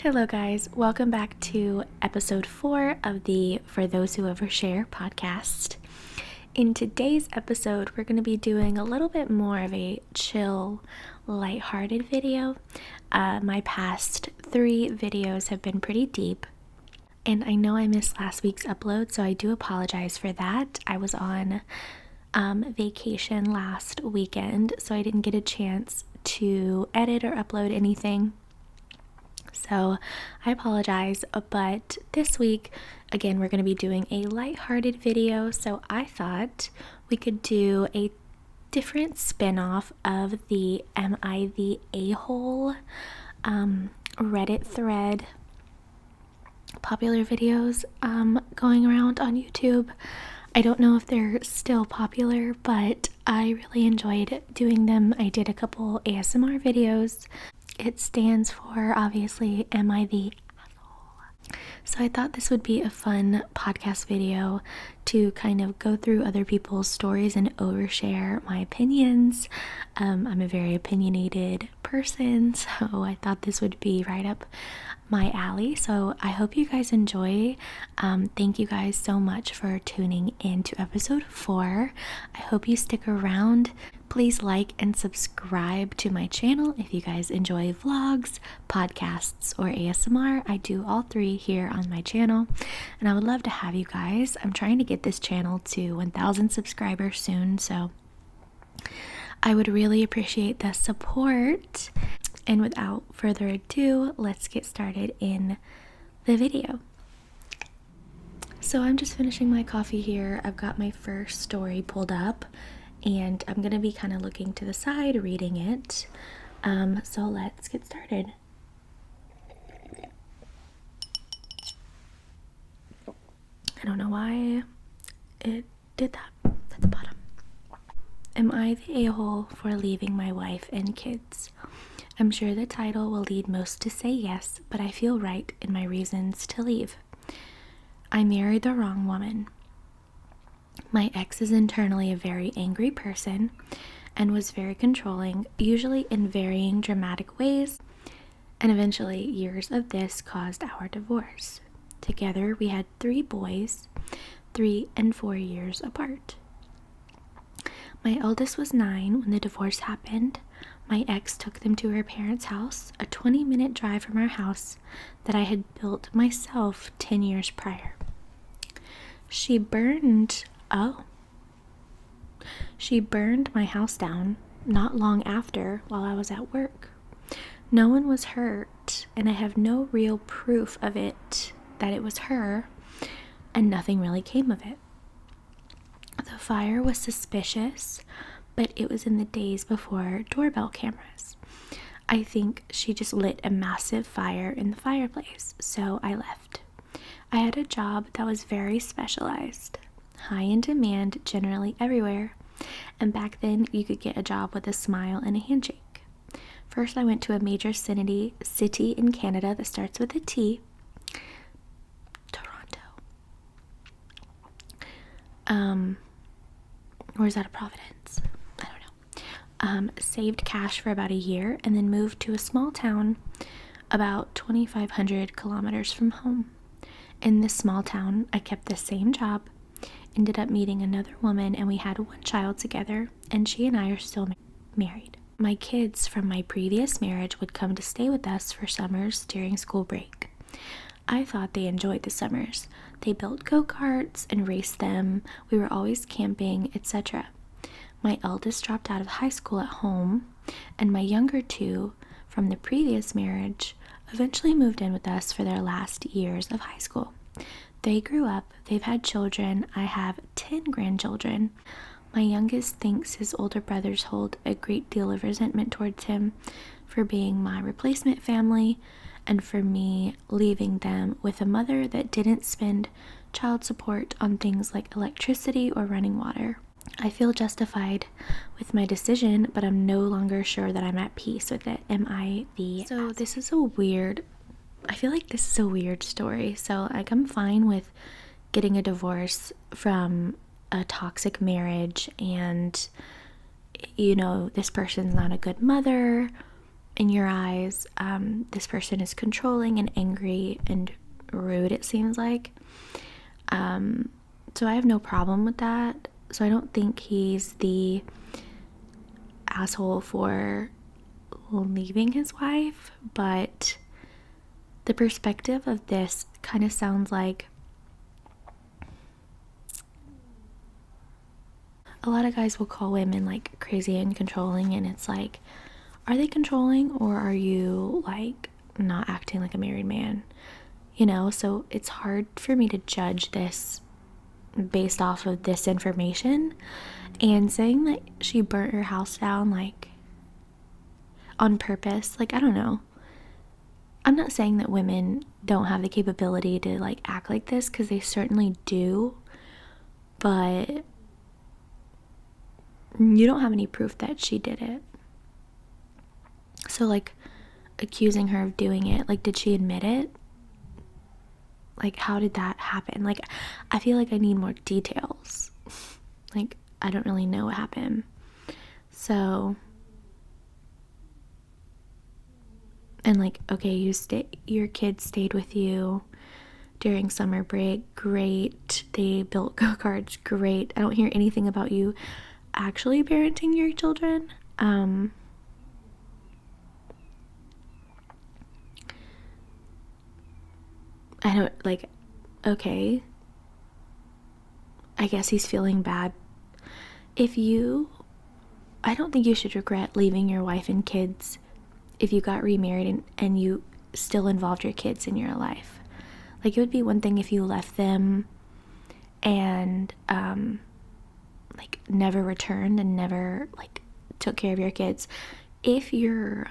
Hello guys, welcome back to episode 4 of the For Those Who Overshare podcast. In today's episode, we're going to be doing a little bit more of a chill, lighthearted video. My past 3 videos have been pretty deep, and I know I missed last week's upload, so I do apologize for that. I was on vacation last weekend, so I didn't get a chance to edit or upload anything. So I apologize, but this week, again, we're going to be doing a lighthearted video, so I thought we could do a different spin-off of the Am I the A-hole Reddit thread popular videos going around on YouTube. I don't know if they're still popular, but I really enjoyed doing them. I did a couple ASMR videos. It stands for, obviously, Am I the Asshole? So I thought this would be a fun podcast video to kind of go through other people's stories and overshare my opinions. I'm a very opinionated person, so I thought this would be right up my alley. So I hope you guys enjoy. Thank you guys so much for tuning in to episode 4. I hope you stick around. Please like and subscribe to my channel if you guys enjoy vlogs, podcasts, or ASMR. I do all 3 here on my channel, and I would love to have you guys. I'm trying to get this channel to 1,000 subscribers soon, so I would really appreciate the support. And without further ado, let's get started in the video. So I'm just finishing my coffee here. I've got my first story pulled up, and I'm going to be kind of looking to the side, reading it. So let's get started. I don't know why it did that at the bottom. Am I the a-hole for leaving my wife and kids? I'm sure the title will lead most to say yes, but I feel right in my reasons to leave. I married the wrong woman. My ex is internally a very angry person and was very controlling, usually in varying dramatic ways, and eventually years of this caused our divorce. Together we had 3 boys, 3 and 4 years apart. My eldest was 9 when the divorce happened. My ex took them to her parents' house, a 20-minute drive from our house that I had built myself 10 years prior. She burned my house down not long after while I was at work. No one was hurt, and I have no real proof of it, that it was her, and nothing really came of it. The fire was suspicious, but it was in the days before doorbell cameras. I think she just lit a massive fire in the fireplace, so I left. I had a job that was very specialized, high in demand generally everywhere, and back then you could get a job with a smile and a handshake. First I went to a major city in Canada that starts with a T, Toronto. Or is that a Providence? I don't know. Saved cash for about a year and then moved to a small town about 2,500 kilometers from home. In this small town, I kept the same job, ended up meeting another woman, and we had 1 child together, and she and I are still married. My kids from my previous marriage would come to stay with us for summers during school break. I thought they enjoyed the summers. They built go-karts and raced them. We were always camping, etc. My eldest dropped out of high school at home, and my younger 2 from the previous marriage eventually moved in with us for their last years of high school. They grew up, they've had children. I have 10 grandchildren. My youngest thinks his older brothers hold a great deal of resentment towards him for being my replacement family and for me leaving them with a mother that didn't spend child support on things like electricity or running water. I feel justified with my decision, but I'm no longer sure that I'm at peace with it. Am I the asshole? This is I feel like this is a weird story. So like I'm fine with getting a divorce from a toxic marriage and, you know, this person's not a good mother in your eyes, this person is controlling and angry and rude, it seems like. So I have no problem with that. So I don't think he's the asshole for leaving his wife, but the perspective of this kind of sounds like a lot of guys will call women like crazy and controlling, and it's like, are they controlling, or are you like not acting like a married man? You know, so it's hard for me to judge this based off of this information. And saying that she burnt her house down like on purpose, like, I don't know. I'm not saying that women don't have the capability to like act like this, because they certainly do, but you don't have any proof that she did it. So like accusing her of doing it, like, did she admit it? Like, how did that happen? Like, I feel like I need more details. Like, I don't really know what happened. So, and like, okay, your kids stayed with you during summer break, great. They built go-karts, great. I don't hear anything about you actually parenting your children. I don't, like, okay, I guess he's feeling bad. I don't think you should regret leaving your wife and kids if you got remarried and you still involved your kids in your life. Like, it would be one thing if you left them and like never returned and never like took care of your kids. If your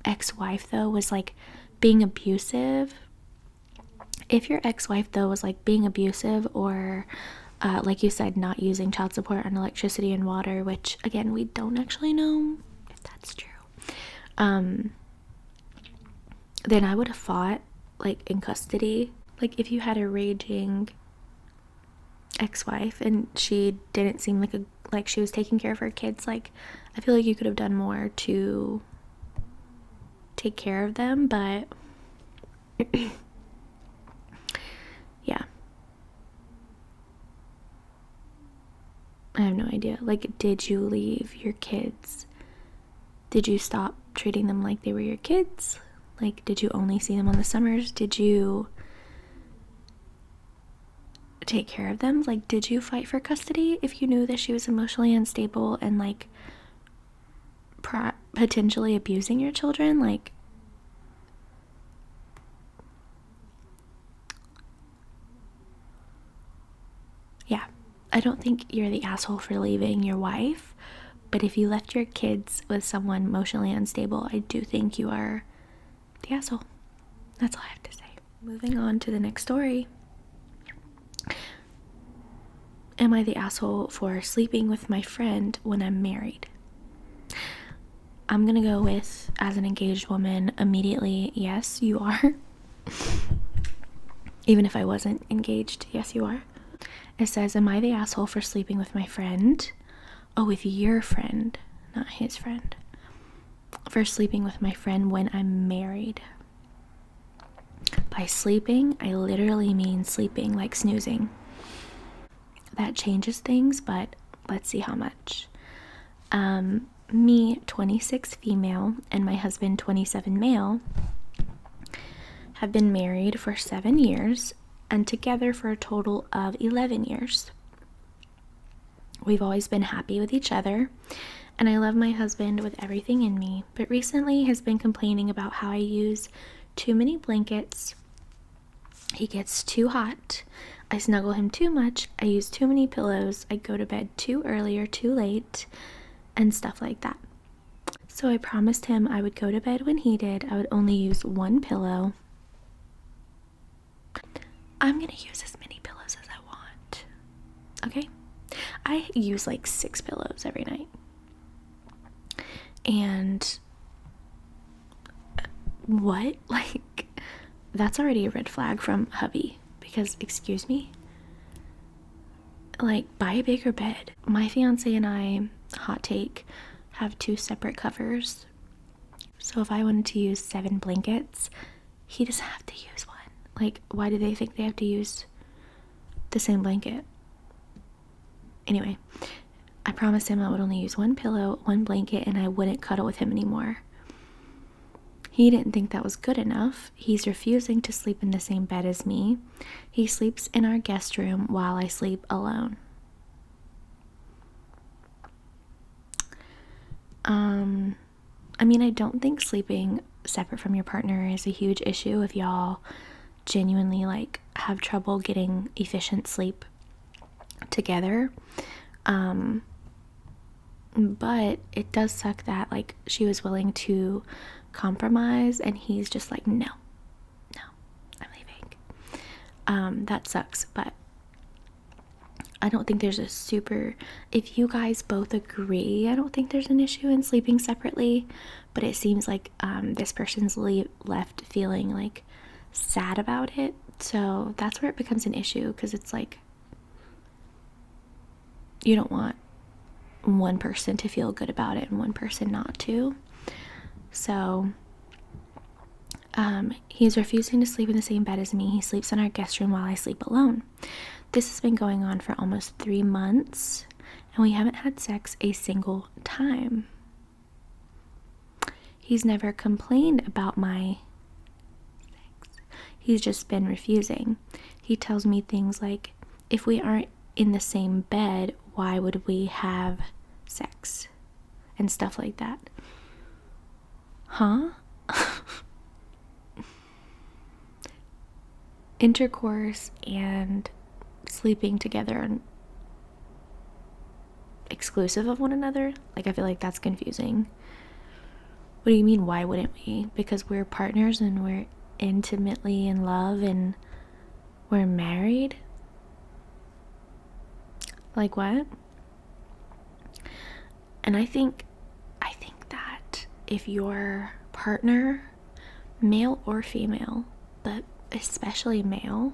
ex-wife though was like being abusive, or like you said, not using child support on electricity and water, which again, we don't actually know if that's true, then I would have fought like in custody. Like, if you had a raging ex-wife and she didn't seem like she was taking care of her kids, like, I feel like you could have done more to take care of them, but yeah, I have no idea. Like, did you leave your kids? Did you stop treating them like they were your kids? Like, did you only see them on the summers? Did you take care of them? Like, did you fight for custody if you knew that she was emotionally unstable and like potentially abusing your children? Like, yeah, I don't think you're the asshole for leaving your wife, but if you left your kids with someone emotionally unstable, I do think you are the asshole. That's all I have to say. Moving on to the next story. Am I the asshole for sleeping with my friend when I'm married? I'm gonna go with, as an engaged woman, immediately, yes, you are. Even if I wasn't engaged, yes, you are. It says, am I the asshole for sleeping with my friend? Oh, with your friend, not his friend. For sleeping with my friend when I'm married. By sleeping, I literally mean sleeping, like snoozing. That changes things, but let's see how much. Me, 26 female, and my husband, 27 male, have been married for 7 years and together for a total of 11 years. We've always been happy with each other, and I love my husband with everything in me, but recently has been complaining about how I use too many blankets. He gets too hot. I snuggle him too much. I use too many pillows. I go to bed too early or too late, and stuff like that. So I promised him I would go to bed when he did. I would only use one pillow. I'm gonna use as many pillows as I want. Okay? I use like 6 pillows every night. And what? Like, that's already a red flag from hubby. Because, excuse me? Like, buy a bigger bed. My fiance and I, hot take, have 2 separate covers. So if I wanted to use 7 blankets, he doesn't have to use one. Like, why do they think they have to use the same blanket? Anyway, I promised him I would only use 1 pillow, 1 blanket, and I wouldn't cuddle with him anymore. He didn't think that was good enough. He's refusing to sleep in the same bed as me. He sleeps in our guest room while I sleep alone. I mean, I don't think sleeping separate from your partner is a huge issue if y'all genuinely like have trouble getting efficient sleep together. But it does suck that like she was willing to compromise and he's just like, no, I'm leaving. That sucks, but I don't think there's if you guys both agree, I don't think there's an issue in sleeping separately, but it seems like this person's left feeling like sad about it. So that's where it becomes an issue, because it's like you don't want one person to feel good about it and one person not to. So he's refusing to sleep in the same bed as me. He sleeps in our guest room while I sleep alone. This has been going on for almost 3 months, and we haven't had sex a single time. He's never complained about my sex. He's just been refusing. He tells me things like, if we aren't in the same bed, why would we have sex? And stuff like that. Huh? Intercourse and sleeping together and exclusive of one another, like I feel like that's confusing. What do you mean, why wouldn't we? Because we're partners and we're intimately in love and we're married? Like what? And I think that if your partner, male or female, but especially male,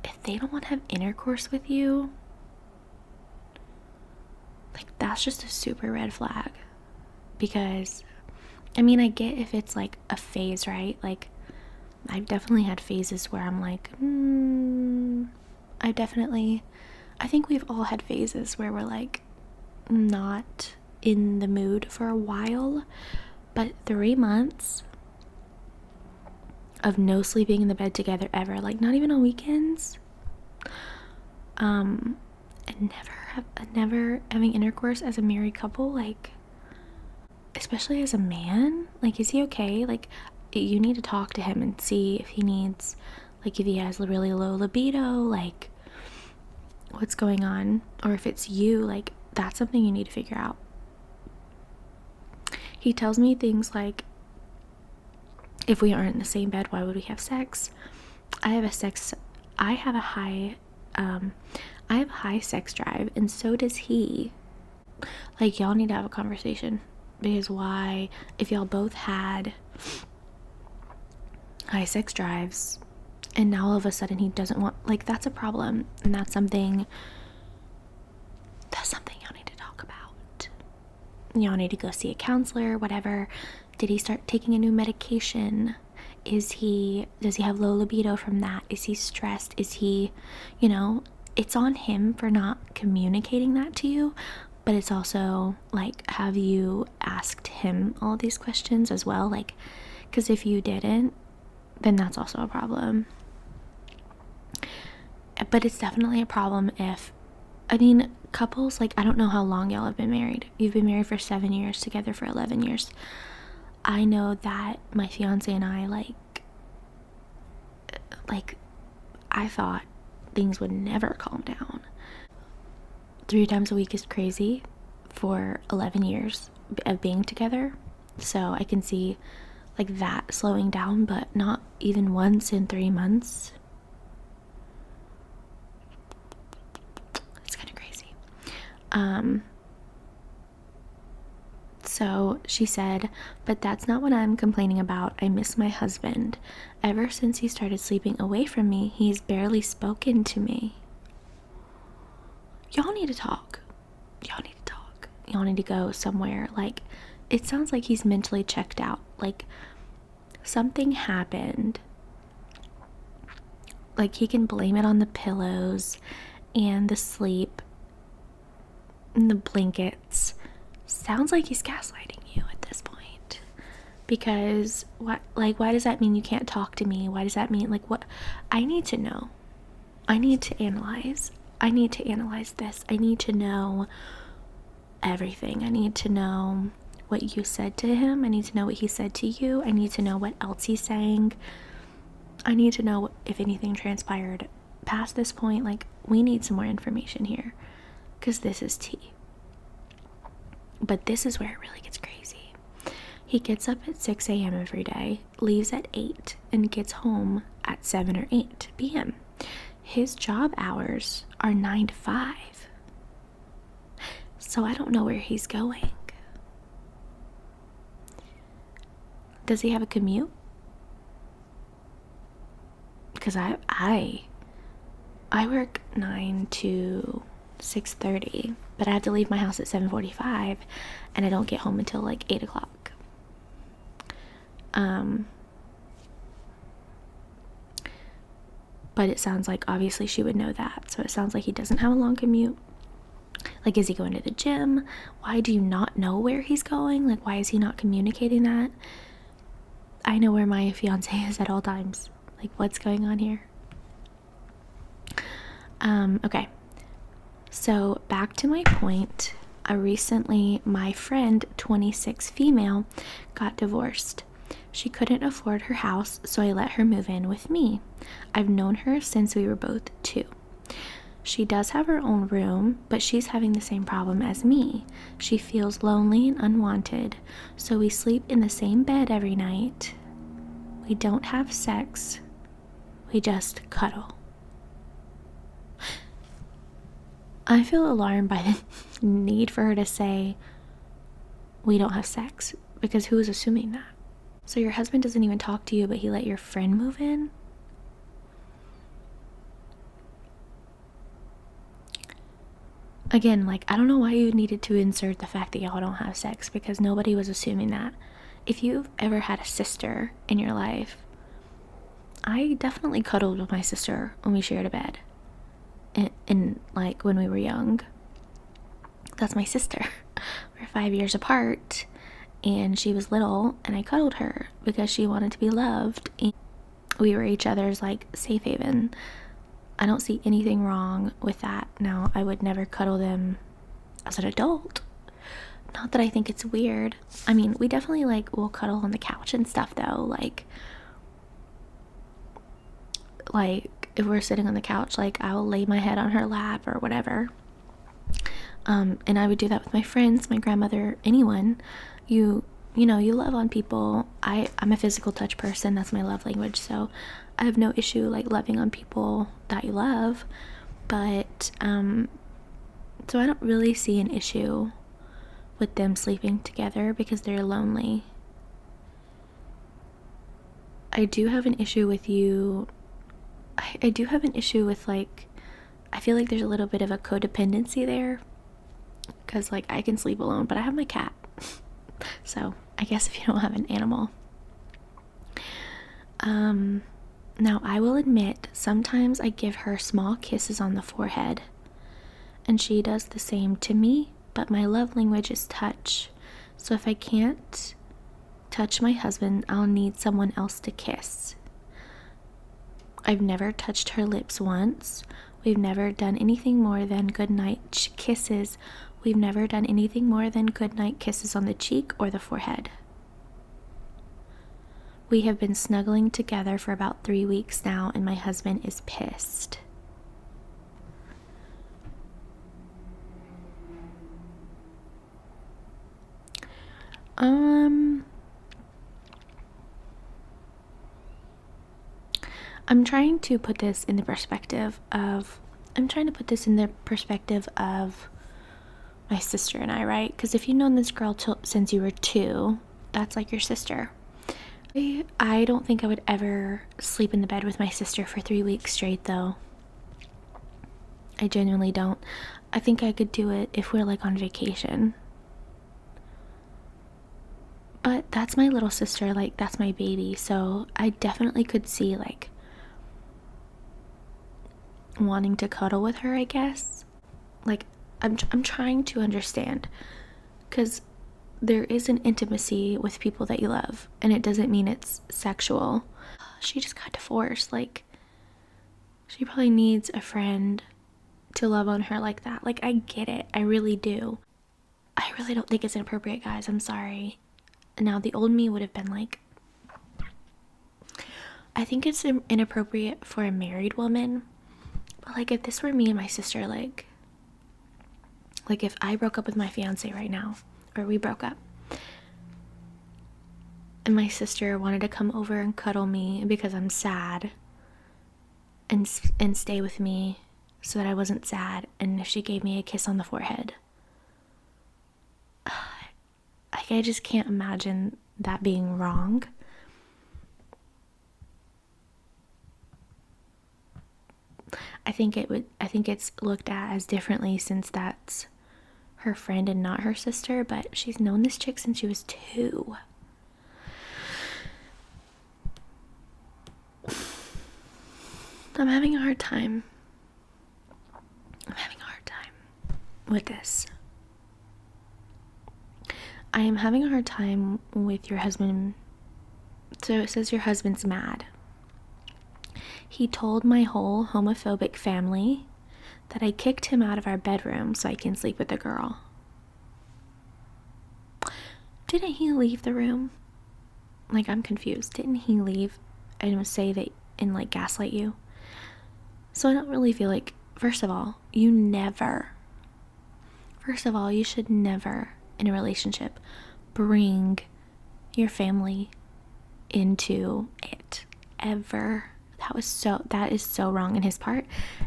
if they don't want to have intercourse with you, like that's just a super red flag. Because I mean, I get if it's like a phase, right? Like I've definitely had phases where I'm like, I think we've all had phases where we're like not in the mood for a while, but 3 months of no sleeping in the bed together ever, like not even on weekends, and never having intercourse as a married couple, like especially as a man, like is he okay? Like you need to talk to him and see if he needs, like if he has really low libido, like what's going on, or if it's you, like that's something you need to figure out. He tells me things like, if we aren't in the same bed, why would we have sex? I have a high sex drive, and so does he. Like y'all need to have a conversation, because why, if y'all both had high sex drives and now all of a sudden he doesn't want, like that's a problem, and that's something y'all need to talk about. Y'all need to go see a counselor, whatever. Did he start taking a new medication? Does he have low libido from that? Is he stressed? Is he, it's on him for not communicating that to you, but it's also like, have you asked him all these questions as well? Like, because if you didn't, then that's also a problem. But it's definitely a problem if, couples, like, I don't know how long y'all have been married. You've been married for 7 years, together for 11 years. I know that my fiance and I, like I thought things would never calm down. 3 times a week is crazy for 11 years of being together. So I can see like that slowing down, but not even once in 3 months. It's kind of crazy. So she said, but that's not what I'm complaining about. I miss my husband. Ever since he started sleeping away from me, he's barely spoken to me. Y'all need to talk. Y'all need to go somewhere. Like, it sounds like he's mentally checked out. Like something happened. Like he can blame it on the pillows and the sleep and the blankets. Sounds like he's gaslighting you at this point. Because why does that mean you can't talk to me? Why does that mean, like, what? I need to know. I need to analyze. I need to analyze this. I need to know everything. I need to know what you said to him. I need to know what he said to you. I need to know what else he's saying. I need to know if anything transpired past this point. Like, we need some more information here, because this is tea. But this is where it really gets crazy. He gets up at 6 a.m. every day, leaves at 8, and gets home at 7 or 8 p.m. His job hours are 9 to 5. So I don't know where he's going. Does he have a commute? Because I work 9 to 6:30, but I have to leave my house at 7:45, and I don't get home until like 8 o'clock. But it sounds like obviously she would know that, so it sounds like he doesn't have a long commute. Like, is he going to the gym? Why do you not know where he's going? Like, why is he not communicating that? I know where my fiance is at all times. Like, what's going on here? Okay. So back to my point. Recently, my friend, 26 female, got divorced. She couldn't afford her house, so I let her move in with me. I've known her since we were both 2. She does have her own room, but she's having the same problem as me. She feels lonely and unwanted, so we sleep in the same bed every night. We don't have sex. We just cuddle. I feel alarmed by the need for her to say, we don't have sex, because who is assuming that? So your husband doesn't even talk to you, but he let your friend move in? Again, like, I don't know why you needed to insert the fact that y'all don't have sex, because nobody was assuming that. If you've ever had a sister in your life, I definitely cuddled with my sister when we shared a bed. And like when we were young. That's my sister. We're 5 years apart, and she was little, and I cuddled her because she wanted to be loved, and we were each other's like safe haven. I don't see anything wrong with that. Now, I would never cuddle them as an adult. Not that I think it's weird. I mean, we definitely like will cuddle on the couch and stuff though. Like if we're sitting on the couch, like I'll lay my head on her lap or whatever. And I would do that with my friends, my grandmother, anyone. You love on people. I'm a physical touch person. That's my love language. So I have no issue like loving on people that you love. But so I don't really see an issue with them sleeping together because they're lonely. I do have an issue with you. I do have an issue with, like, I feel like there's a little bit of a codependency there, because like I can sleep alone, but I have my cat. So I guess if you don't have an animal. Now I will admit, sometimes I give her small kisses on the forehead, and she does the same to me, but my love language is touch. So if I can't touch my husband, I'll need someone else to kiss. I've never touched her lips once. We've never done anything more than goodnight kisses. We've never done anything more than goodnight kisses on the cheek or the forehead. We have been snuggling together for about 3 weeks now, and my husband is pissed. I'm trying to put this in the perspective of my sister and I, right? Because if you've known this girl since you were 2, that's like your sister. I don't think I would ever sleep in the bed with my sister for 3 weeks straight, though. I genuinely don't. I think I could do it if we're like on vacation. But that's my little sister, like, that's my baby, so I definitely could see, like, wanting to cuddle with her, I guess. Like, I'm trying to understand, because there is an intimacy with people that you love, and it doesn't mean it's sexual. She just got divorced. Like, she probably needs a friend to love on her like that. Like, I get it. I really do. I really don't think it's inappropriate, guys. I'm sorry. Now, the old me would have been like, I think it's inappropriate for a married woman. But, like, if this were me and my sister, like if I broke up with my fiance right now, or we broke up, and my sister wanted to come over and cuddle me because I'm sad, and stay with me so that I wasn't sad, and if she gave me a kiss on the forehead, I just can't imagine that being wrong. I think it's looked at as differently since that's her friend and not her sister, but she's known this chick since she was 2. I'm having a hard time with this. I am having a hard time with your husband. So it says your husband's mad. He told my whole homophobic family that I kicked him out of our bedroom so I can sleep with a girl. Didn't he leave the room? Like, I'm confused. Didn't he leave and say that and like gaslight you? So I don't really feel like, first of all, you should never in a relationship bring your family into it, ever. That is so wrong in his part.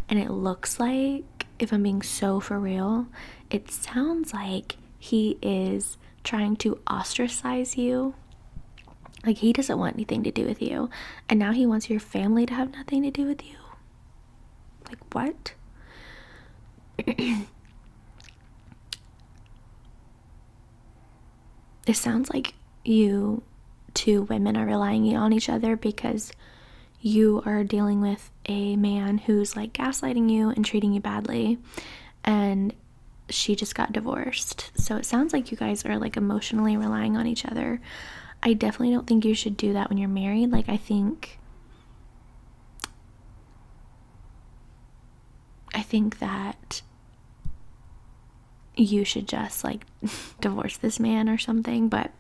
And it looks like, if I'm being so for real, it sounds like he is trying to ostracize you. Like, he doesn't want anything to do with you, and now he wants your family to have nothing to do with you. Like, what? It sounds like you 2 women are relying on each other because you are dealing with a man who's like gaslighting you and treating you badly, and she just got divorced. So it sounds like you guys are like emotionally relying on each other. I definitely don't think you should do that when you're married. Like, I think that you should just like divorce this man or something, but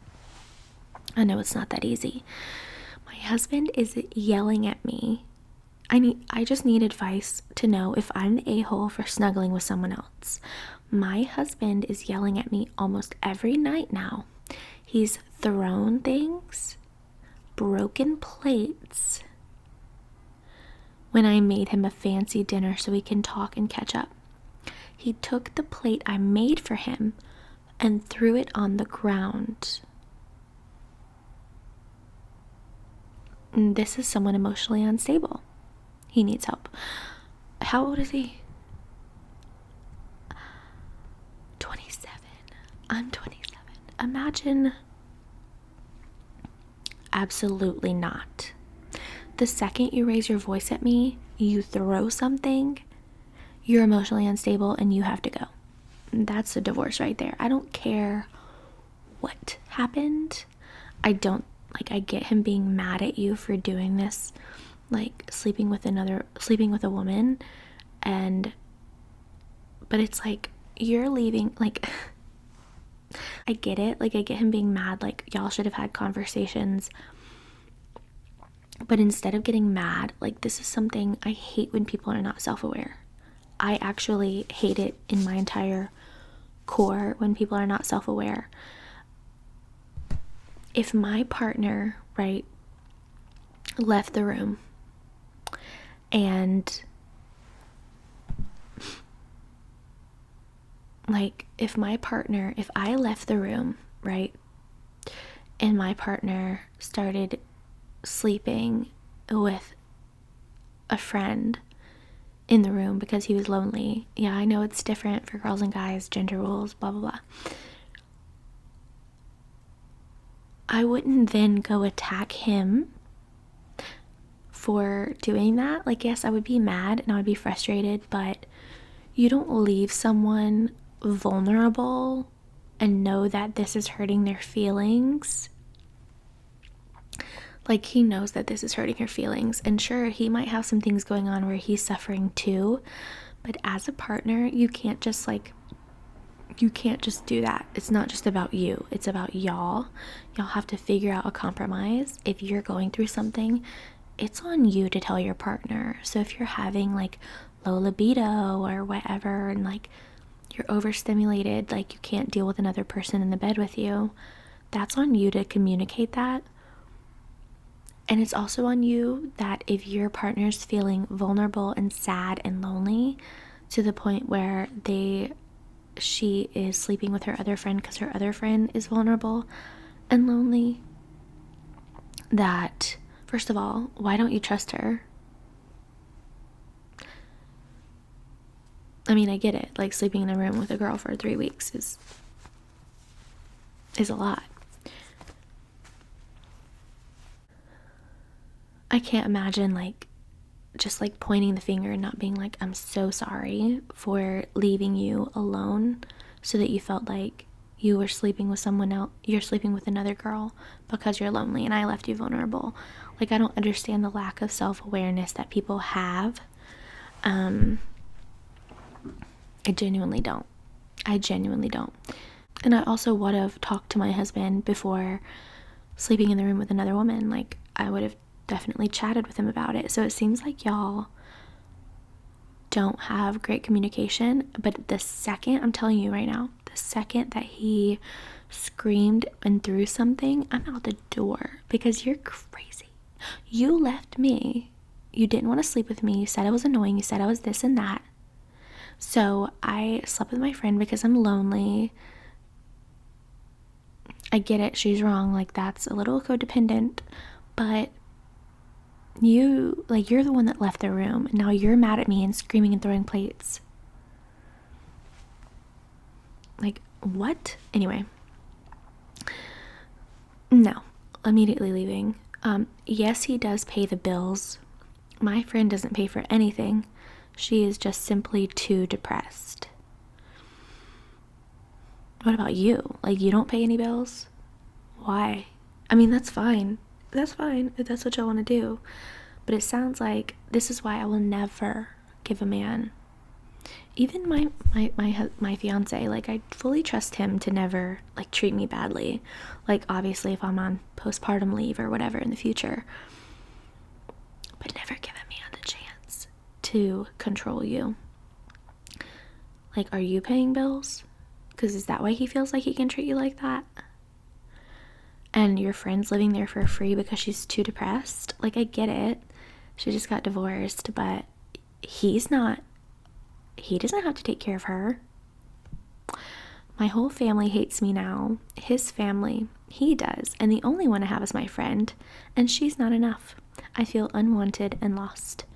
I know it's not that easy. My husband is yelling at me. I just need advice to know if I'm the a-hole for snuggling with someone else. My husband is yelling at me almost every night now. He's thrown things, broken plates, when I made him a fancy dinner so we can talk and catch up. He took the plate I made for him and threw it on the ground. And this is someone emotionally unstable. He needs help. How old is he? 27. I'm 27. Imagine. Absolutely not. The second you raise your voice at me, you throw something, you're emotionally unstable and you have to go. That's a divorce right there. I don't care what happened. I get him being mad at you for doing this, like sleeping with a woman, but it's like, you're leaving, like, I get it. Like, I get him being mad, like, y'all should have had conversations. But instead of getting mad, like, this is something I hate when people are not self-aware. I actually hate it in my entire core when people are not self-aware. If my partner, right, left the room and like, if I left the room, right, and my partner started sleeping with a friend in the room because he was lonely. Yeah, I know it's different for girls and guys, gender roles, blah, blah, blah. I wouldn't then go attack him for doing that. Like, yes, I would be mad and I would be frustrated, but you don't leave someone vulnerable and know that this is hurting their feelings. Like, he knows that this is hurting her feelings, and sure, he might have some things going on where he's suffering too, but as a partner, you can't just do that. It's not just about you, it's about y'all. Y'all have to figure out a compromise. If you're going through something, it's on you to tell your partner. So if you're having like low libido or whatever, and like you're overstimulated, like you can't deal with another person in the bed with you, that's on you to communicate that. And it's also on you that if your partner's feeling vulnerable and sad and lonely to the point where she is sleeping with her other friend because her other friend is vulnerable and lonely, that, first of all, why don't you trust her? I mean, I get it. Like, sleeping in a room with a girl for 3 weeks is a lot. I can't imagine, like, just like pointing the finger and not being like, I'm so sorry for leaving you alone so that you felt like you were sleeping with someone else, you're sleeping with another girl because you're lonely and I left you vulnerable. Like, I don't understand the lack of self-awareness that people have. I genuinely don't. And I also would have talked to my husband before sleeping in the room with another woman. Like, I would have definitely chatted with him about it. So it seems like y'all don't have great communication, but the second, I'm telling you right now, the second that he screamed and threw something, I'm out the door, because you're crazy. You left me. You didn't want to sleep with me. You said I was annoying. You said I was this and that. So I slept with my friend because I'm lonely. I get it. She's wrong. Like, that's a little codependent, but you're the one that left the room. Now you're mad at me and screaming and throwing plates. Like, what? Anyway. No. Immediately leaving. Yes, he does pay the bills. My friend doesn't pay for anything. She is just simply too depressed. What about you? Like, you don't pay any bills? Why? I mean, that's fine. That's fine if that's what y'all want to do. But it sounds like this is why I will never give a man, even my fiance, like, I fully trust him to never like treat me badly. Like, obviously if I'm on postpartum leave or whatever in the future, but never give a man the chance to control you. Like, are you paying bills? Because is that why he feels like he can treat you like that? And your friend's living there for free because she's too depressed? Like, I get it. She just got divorced, but he doesn't have to take care of her. My whole family hates me now. His family, he does. And the only one I have is my friend. And she's not enough. I feel unwanted and lost.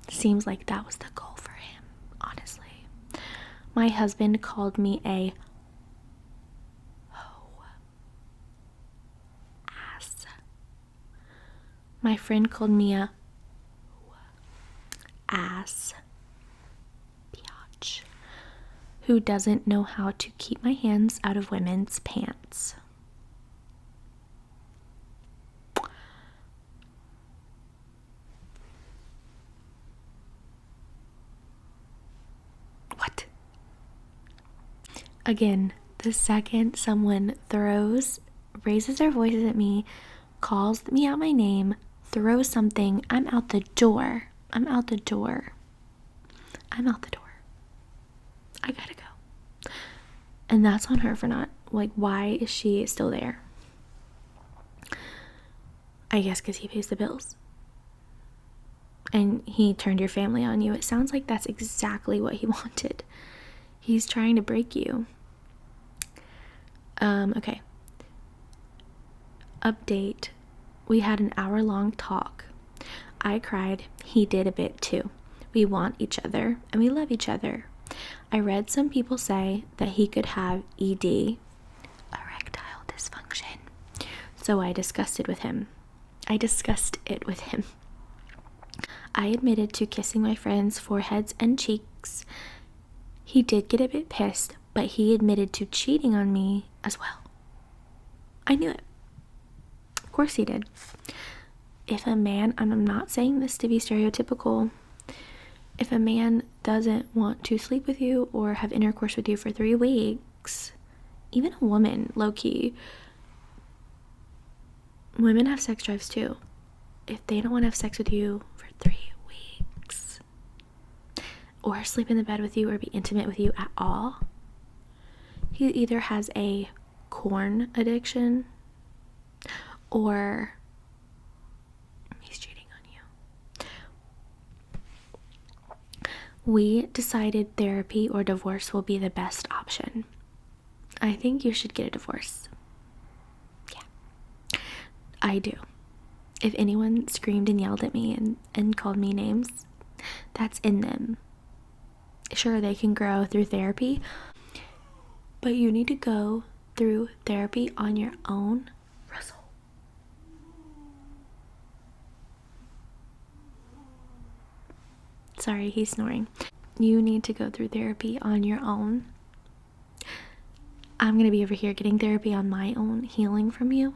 Seems like that was the goal for him, honestly. My husband called me a ass. My friend called me a ass biatch who doesn't know how to keep my hands out of women's pants. What? Again, the second someone raises their voices at me, calls me out my name, throws something, I'm out the door. I gotta go. And that's on her for not, like, why is she still there? I guess because he pays the bills. And he turned your family on you. It sounds like that's exactly what he wanted. He's trying to break you. Okay. Update. We had an hour-long talk. I cried. He did a bit too. We want each other and we love each other. I read some people say that he could have ED, erectile dysfunction, So I discussed it with him. I admitted to kissing my friends' foreheads and cheeks. He did get a bit pissed, but he admitted to cheating on me as well. I knew it. Of course he did. If a man, and I'm not saying this to be stereotypical, if a man doesn't want to sleep with you or have intercourse with you for 3 weeks, even a woman, low-key, women have sex drives too. If they don't want to have sex with you for 3 weeks, or sleep in the bed with you or be intimate with you at all, he either has a corn addiction or he's cheating on you. We decided therapy or divorce will be the best option. I think you should get a divorce. Yeah, I do. If anyone screamed and yelled at me and called me names, that's in them. Sure, they can grow through therapy, but you need to go through therapy on your own. Russell. Sorry, he's snoring. You need to go through therapy on your own. I'm going to be over here getting therapy on my own, healing from you.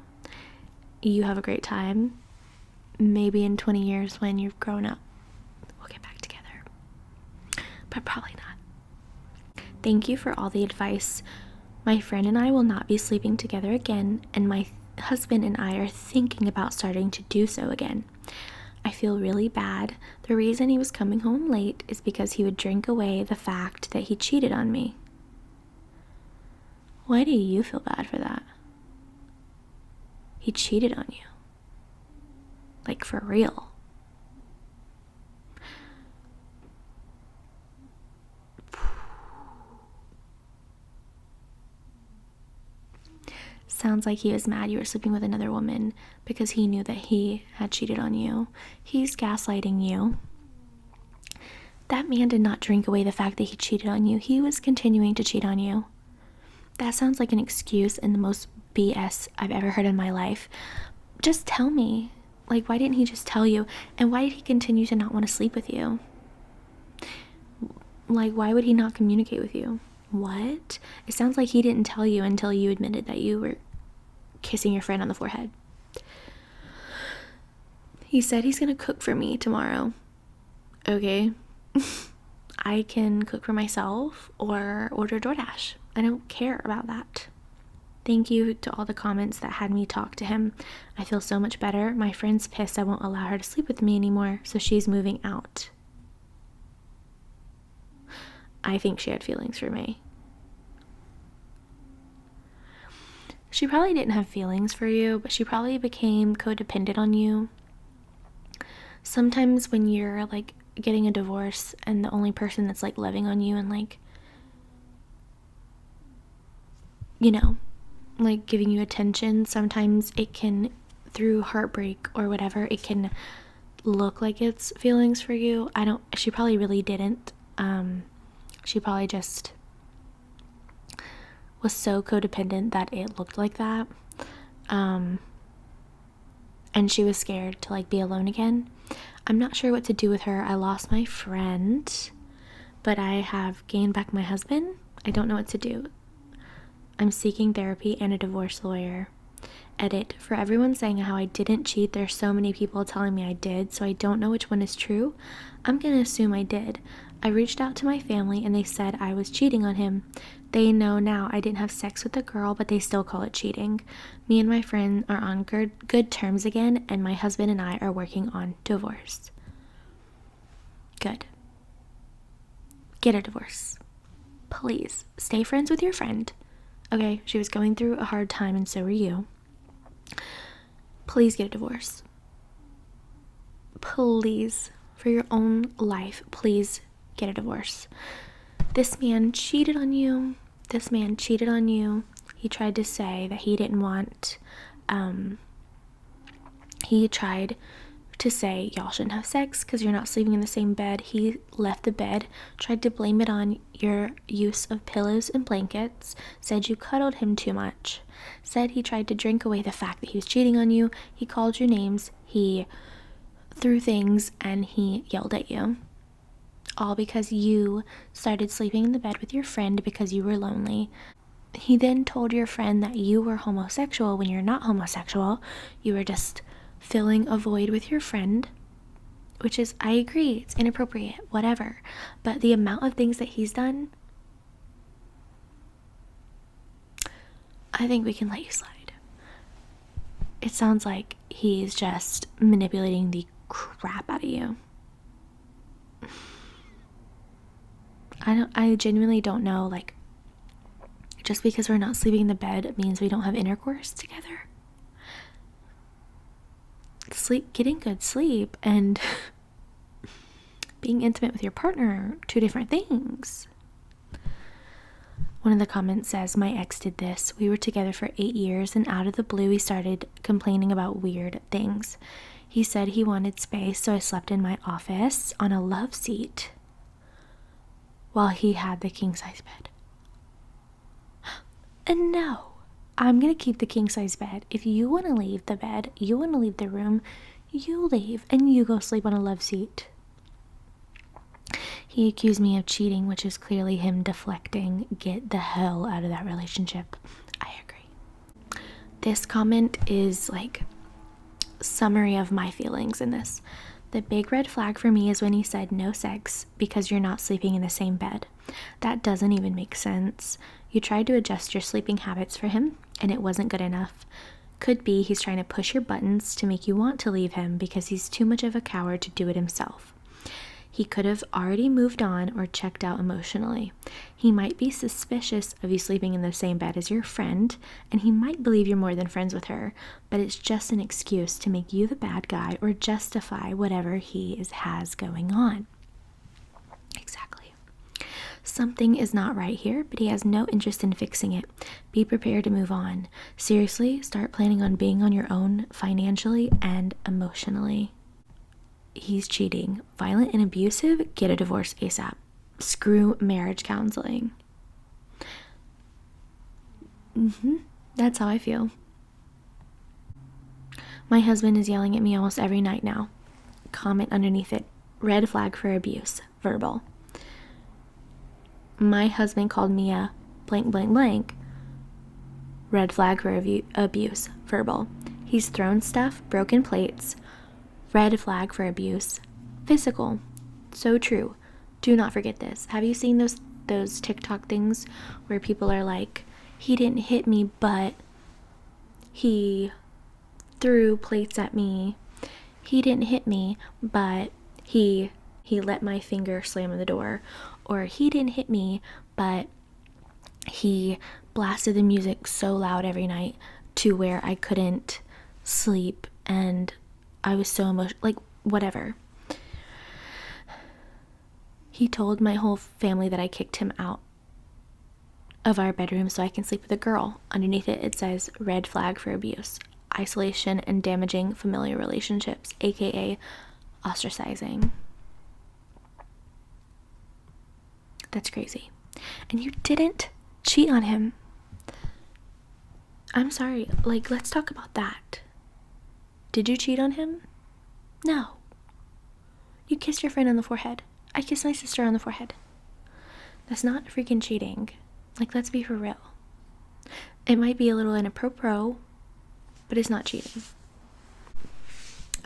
You have a great time. Maybe in 20 years when you've grown up, we'll get back together. But probably not. Thank you for all the advice. My friend and I will not be sleeping together again, and my husband and I are thinking about starting to do so again. I feel really bad. The reason he was coming home late is because he would drink away the fact that he cheated on me. Why do you feel bad for that? He cheated on you. Like, for real. Sounds like he was mad you were sleeping with another woman because he knew that he had cheated on you. He's gaslighting you. That man did not drink away the fact that he cheated on you. He was continuing to cheat on you. That sounds like an excuse and the most BS I've ever heard in my life. Just tell me. Like, why didn't he just tell you? And why did he continue to not want to sleep with you? Like, why would he not communicate with you? What? It sounds like he didn't tell you until you admitted that you were kissing your friend on the forehead. He said he's gonna cook for me tomorrow. Okay. I can cook for myself or order DoorDash. I don't care about that. Thank you to all the comments that had me talk to him. I feel so much better. My friend's pissed I won't allow her to sleep with me anymore, so she's moving out. I think she had feelings for me. She probably didn't have feelings for you, but she probably became codependent on you. Sometimes when you're like getting a divorce and the only person that's like loving on you and like, you know, like giving you attention, sometimes it can, through heartbreak or whatever, it can look like it's feelings for you. She probably really didn't. She probably just was so codependent that it looked like that. And she was scared to like be alone again. I'm not sure what to do with her. I lost my friend, but I have gained back my husband. I don't know what to do. I'm seeking therapy and a divorce lawyer. Edit. For everyone saying how I didn't cheat, there's so many people telling me I did, so I don't know which one is true. I'm gonna assume I did. I reached out to my family and they said I was cheating on him. They know now I didn't have sex with the girl, but they still call it cheating. Me and my friend are on good terms again, and my husband and I are working on divorce. Good. Get a divorce. Please, stay friends with your friend. Okay, she was going through a hard time and so were you. Please get a divorce. Please, for your own life, please get a divorce. This man cheated on you. He tried to say that he didn't want, he tried to say y'all shouldn't have sex because you're not sleeping in the same bed. He left the bed, tried to blame it on your use of pillows and blankets, said you cuddled him too much, said he tried to drink away the fact that he was cheating on you, he called you names, he threw things, and he yelled at you. All because you started sleeping in the bed with your friend because you were lonely. He then told your friend that you were homosexual when you're not homosexual. You were just filling a void with your friend, which is, I agree, it's inappropriate, whatever. But the amount of things that he's done, I think we can let you slide. It sounds like he's just manipulating the crap out of you. I genuinely don't know, like, just because we're not sleeping in the bed means we don't have intercourse together. Getting good sleep and being intimate with your partner are two different things. One of the comments says, my ex did this. We were together for 8 years, and out of the blue he started complaining about weird things. He said he wanted space, so I slept in my office on a love seat while he had the king-size bed. And no, I'm going to keep the king-size bed. If you want to leave the bed, you want to leave the room, you leave and you go sleep on a love seat. He accused me of cheating, which is clearly him deflecting. Get the hell out of that relationship. I agree. This comment is like summary of my feelings in this. The big red flag for me is when he said no sex because you're not sleeping in the same bed. That doesn't even make sense. You tried to adjust your sleeping habits for him and it wasn't good enough. Could be he's trying to push your buttons to make you want to leave him because he's too much of a coward to do it himself. He could have already moved on or checked out emotionally. He might be suspicious of you sleeping in the same bed as your friend, and he might believe you're more than friends with her, but it's just an excuse to make you the bad guy or justify whatever he has going on. Exactly. Something is not right here, but he has no interest in fixing it. Be prepared to move on. Seriously, start planning on being on your own financially and emotionally. He's cheating, violent and abusive, get a divorce ASAP. Screw marriage counseling. That's how I feel. My husband is yelling at me almost every night now. Comment underneath it, red flag for abuse, verbal. My husband called me a blank blank blank. Red flag for abuse, verbal. He's thrown stuff, broken plates. Red flag for abuse, physical. So true. Do not forget this. Have you seen those TikTok things where people are like, he didn't hit me, but he threw plates at me. He didn't hit me, but he let my finger slam in the door. Or he didn't hit me, but he blasted the music so loud every night to where I couldn't sleep and I was so emotional, like whatever. He told my whole family that I kicked him out of our bedroom so I can sleep with a girl. Underneath it, it says red flag for abuse, isolation and damaging familiar relationships, aka ostracizing. That's crazy. And you didn't cheat on him. I'm sorry, like let's talk about that. Did you cheat on him? No. You kissed your friend on the forehead. I kissed my sister on the forehead. That's not freaking cheating. Like, let's be for real. It might be a little inappropriate, but it's not cheating.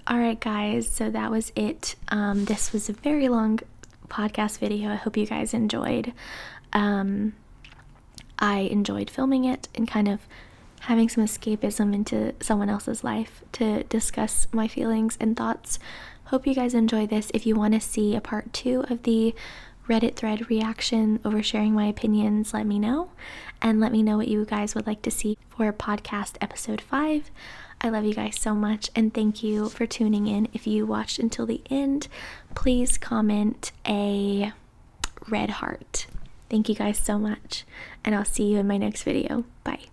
Alright guys, so that was it. This was a very long podcast video. I hope you guys enjoyed. I enjoyed filming it and kind of having some escapism into someone else's life to discuss my feelings and thoughts. Hope you guys enjoy this. If you want to see a part 2 of the Reddit thread reaction, oversharing my opinions, let me know. And let me know what you guys would like to see for podcast episode 5. I love you guys so much and thank you for tuning in. If you watched until the end, please comment a red heart. Thank you guys so much, and I'll see you in my next video. Bye.